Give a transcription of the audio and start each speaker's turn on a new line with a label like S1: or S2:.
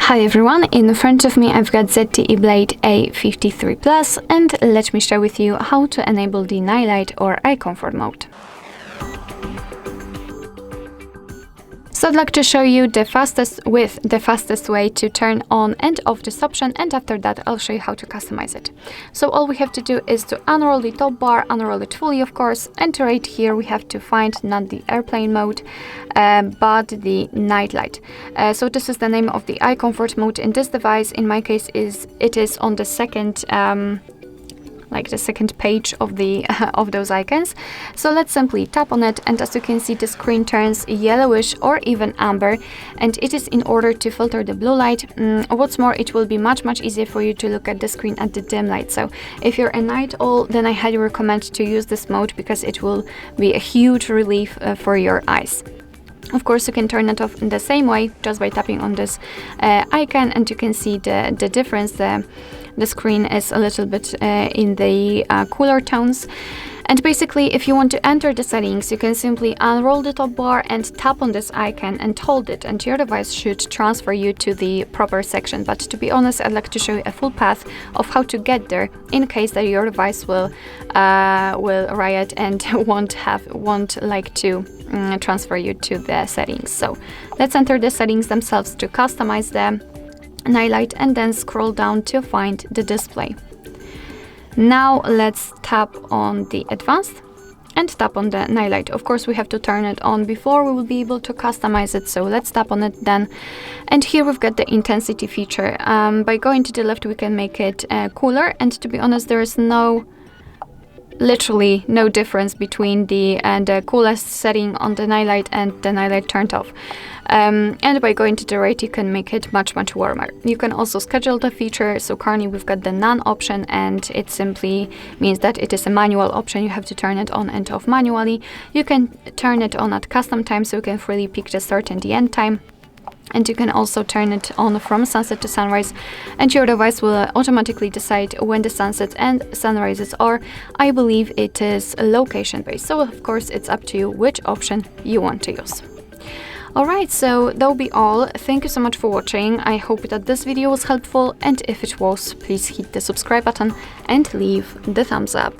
S1: Hi everyone, in front of me I've got ZTE Blade A53 Plus, and let me share with you how to enable the night light or eye comfort mode. So I'd like to show you the fastest way to turn on and off this option, and after that I'll show you how to customize it. So all we have to do is to unroll the top bar, unroll it fully of course, and right here we have to find not the airplane mode but the night light. So this is the name of the eye comfort mode in this device. In my case it is on the second the second page of the of those icons. So let's simply tap on it, and as you can see the screen turns yellowish or even amber, and it is in order to filter the blue light. What's more, it will be much easier for you to look at the screen at the dim light. So if you're a night owl, then I highly recommend to use this mode because it will be a huge relief for your eyes. Of course, you can turn it off in the same way, just by tapping on this icon, and you can see the difference. The screen is a little bit in the cooler tones. And basically, if you want to enter the settings, you can simply unroll the top bar and tap on this icon and hold it, and your device should transfer you to the proper section. But to be honest, I'd like to show you a full path of how to get there in case that your device will riot and won't like to transfer you to the settings. So let's enter the settings themselves to customize the night light, and then scroll down to find the display. Now let's tap on the advanced and tap on the night light. Of course, we have to turn it on before we will be able to customize it, so let's tap on it then. And here we've got the intensity feature. By going to the left we can make it cooler, and to be honest there is literally no difference between the coolest setting on the night light and the night light turned off. And by going to the right you can make it much warmer. You can also schedule the feature. So currently we've got the none option, and it simply means that it is a manual option. You have to turn it on and off manually. You can turn it on at custom time, so you can freely pick the start and the end time. And you can also turn it on from sunset to sunrise, and your device will automatically decide when the sunsets and sunrises are. I believe it is location based, so of course it's up to you which option you want to use. Alright, so that'll be all. Thank you so much for watching. I hope that this video was helpful, and if it was, please hit the subscribe button and leave the thumbs up.